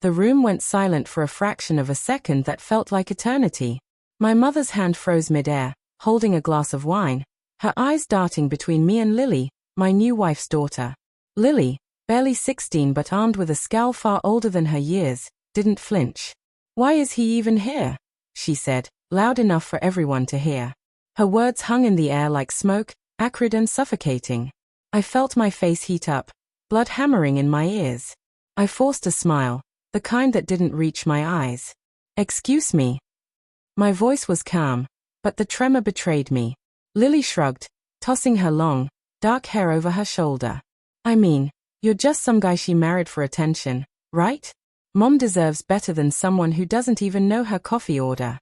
The room went silent for a fraction of a second that felt like eternity. My mother's hand froze mid-air, holding a glass of wine, her eyes darting between me and Lily, my new wife's daughter. Lily, barely 16 but armed with a scowl far older than her years, didn't flinch. "Why is he even here?" she said, loud enough for everyone to hear. Her words hung in the air like smoke, acrid and suffocating. I felt my face heat up, blood hammering in my ears. I forced a smile, the kind that didn't reach my eyes. "Excuse me." My voice was calm, but the tremor betrayed me. Lily shrugged, tossing her long, dark hair over her shoulder. "I mean, you're just some guy she married for attention, right? Mom deserves better than someone who doesn't even know her coffee order."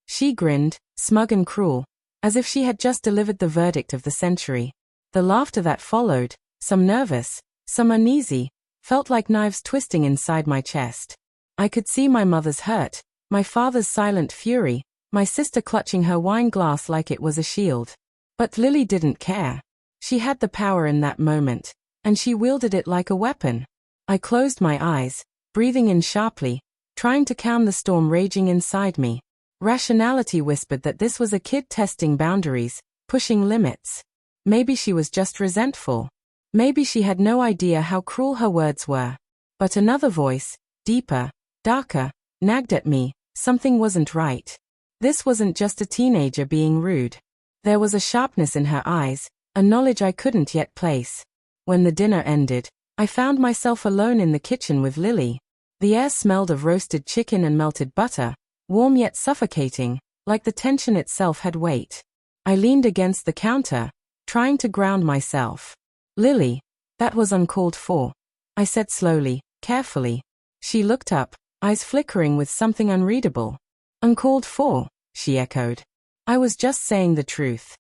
She grinned, smug and cruel, as if she had just delivered the verdict of the century. The laughter that followed, some nervous, some uneasy, felt like knives twisting inside my chest. I could see my mother's hurt, my father's silent fury, my sister clutching her wine glass like it was a shield. But Lily didn't care. She had the power in that moment, and she wielded it like a weapon. I closed my eyes, breathing in sharply, trying to calm the storm raging inside me. Rationality whispered that this was a kid testing boundaries, pushing limits. Maybe she was just resentful. Maybe she had no idea how cruel her words were. But another voice, deeper, darker, nagged at me. Something wasn't right. This wasn't just a teenager being rude. There was a sharpness in her eyes, a knowledge I couldn't yet place. When the dinner ended, I found myself alone in the kitchen with Lily. The air smelled of roasted chicken and melted butter, warm yet suffocating, like the tension itself had weight. I leaned against the counter, trying to ground myself. "Lily, that was uncalled for," I said slowly, carefully. She looked up, eyes flickering with something unreadable. "Uncalled for," she echoed. "I was just saying the truth."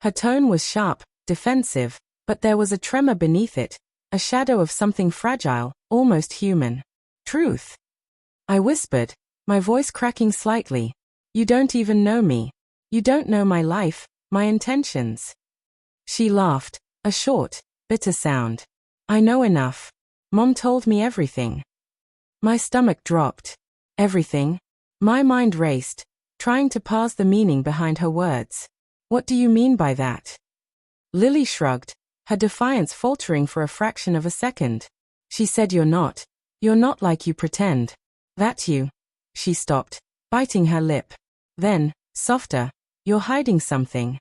Her tone was sharp, defensive, but there was a tremor beneath it, a shadow of something fragile, almost human. "Truth?" I whispered, my voice cracking slightly. "You don't even know me. You don't know my life, my intentions." She laughed, a short, bitter sound. "I know enough. Mom told me everything." My stomach dropped. Everything? My mind raced, trying to parse the meaning behind her words. "What do you mean by that?" Lily shrugged, her defiance faltering for a fraction of a second. She said, You're not like you pretend. That you." She stopped, biting her lip. Then, softer, "You're hiding something."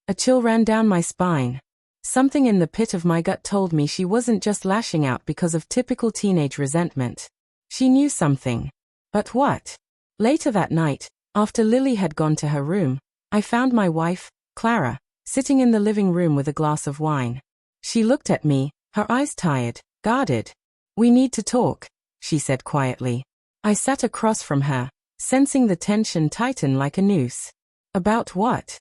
A chill ran down my spine. Something in the pit of my gut told me she wasn't just lashing out because of typical teenage resentment. She knew something. But what? Later that night, after Lily had gone to her room, I found my wife, Clara, sitting in the living room with a glass of wine. She looked at me, her eyes tired, guarded. "We need to talk," she said quietly. I sat across from her, sensing the tension tighten like a noose. "About what?"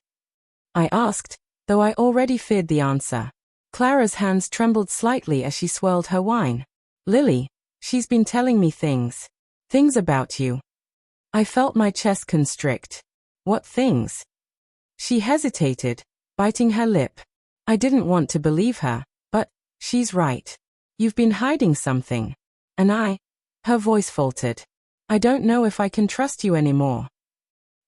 I asked, though I already feared the answer. Clara's hands trembled slightly as she swirled her wine. "Lily, she's been telling me things. Things about you." I felt my chest constrict. "What things?" She hesitated, biting her lip. I didn't want to believe her, but she's right. "You've been hiding something. And her voice faltered. "I don't know if I can trust you anymore."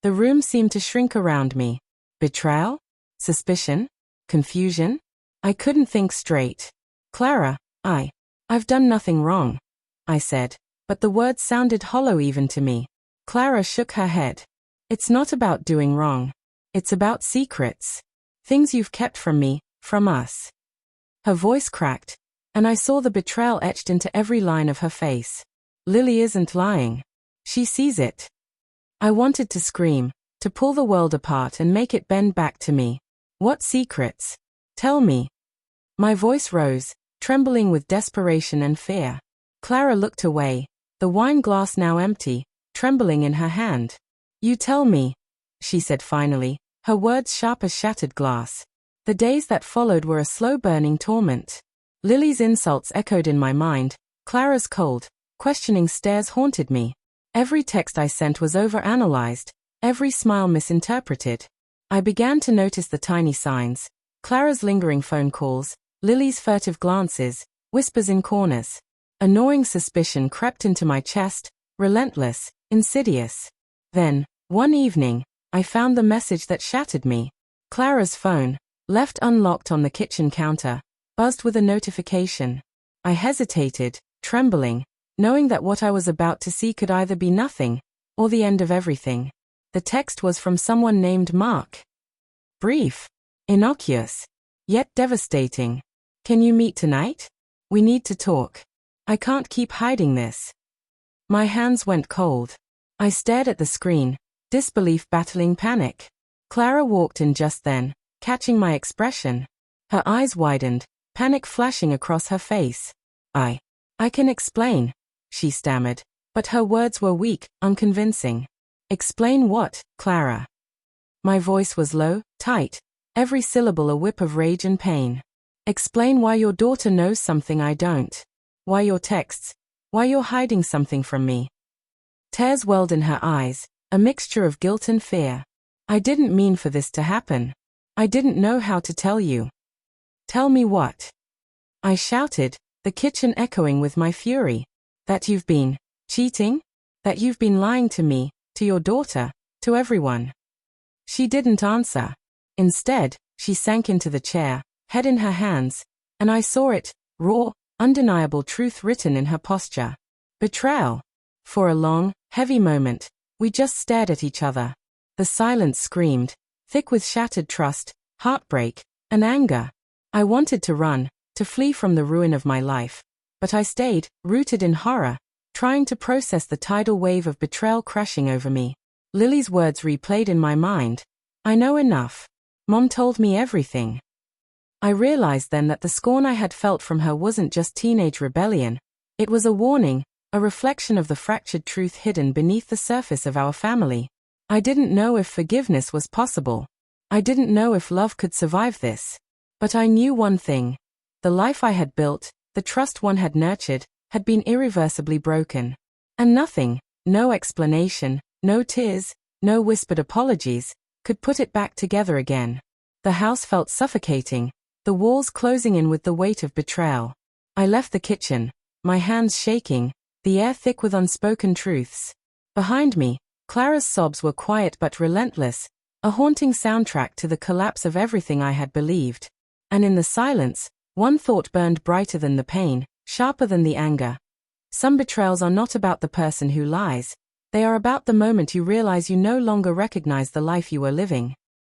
The room seemed to shrink around me. Betrayal? Suspicion? Confusion? I couldn't think straight. "Clara, I've done nothing wrong," I said, but the words sounded hollow even to me. Clara shook her head. "It's not about doing wrong. It's about secrets. Things you've kept from me, from us." Her voice cracked, and I saw the betrayal etched into every line of her face. Lily isn't lying. She sees it. I wanted to scream, to pull the world apart and make it bend back to me. "What secrets? Tell me." My voice rose, trembling with desperation and fear. Clara looked away, the wine glass now empty, trembling in her hand. "You tell me," she said finally, her words sharp as shattered glass. The days that followed were a slow-burning torment. Lily's insults echoed in my mind. Clara's cold, questioning stares haunted me. Every text I sent was overanalyzed, every smile misinterpreted. I began to notice the tiny signs. Clara's lingering phone calls, Lily's furtive glances, whispers in corners. A gnawing suspicion crept into my chest, relentless, insidious. Then, one evening, I found the message that shattered me. Clara's phone, left unlocked on the kitchen counter, buzzed with a notification. I hesitated, trembling, knowing that what I was about to see could either be nothing, or the end of everything. The text was from someone named Mark. Brief, innocuous, yet devastating. Can you meet tonight? We need to talk. I can't keep hiding this. My hands went cold. I stared at the screen, disbelief battling panic. Clara walked in just then, catching my expression. Her eyes widened, panic flashing across her face. I can explain, she stammered, but her words were weak, unconvincing. Explain what, Clara? My voice was low, tight, every syllable a whip of rage and pain. Explain why your daughter knows something I don't. Why your texts. Why you're hiding something from me. Tears welled in her eyes, a mixture of guilt and fear. I didn't mean for this to happen. I didn't know how to tell you. Tell me what? I shouted, the kitchen echoing with my fury. That you've been cheating? That you've been lying to me, to your daughter, to everyone. She didn't answer. Instead, she sank into the chair, head in her hands, and I saw it, raw, undeniable truth written in her posture. Betrayal. For a long, heavy moment, we just stared at each other. The silence screamed, thick with shattered trust, heartbreak, and anger. I wanted to run, to flee from the ruin of my life, but I stayed, rooted in horror, trying to process the tidal wave of betrayal crashing over me. Lily's words replayed in my mind. I know enough. Mom told me everything. I realized then that the scorn I had felt from her wasn't just teenage rebellion. It was a warning, a reflection of the fractured truth hidden beneath the surface of our family. I didn't know if forgiveness was possible. I didn't know if love could survive this. But I knew one thing. The life I had built, the trust one had nurtured, had been irreversibly broken. And nothing, no explanation, no tears, no whispered apologies, could put it back together again. The house felt suffocating, the walls closing in with the weight of betrayal. I left the kitchen, my hands shaking, the air thick with unspoken truths. Behind me, Clara's sobs were quiet but relentless, a haunting soundtrack to the collapse of everything I had believed. And in the silence, one thought burned brighter than the pain, sharper than the anger. Some betrayals are not about the person who lies. They are about the moment you realize you no longer recognize the life you were living.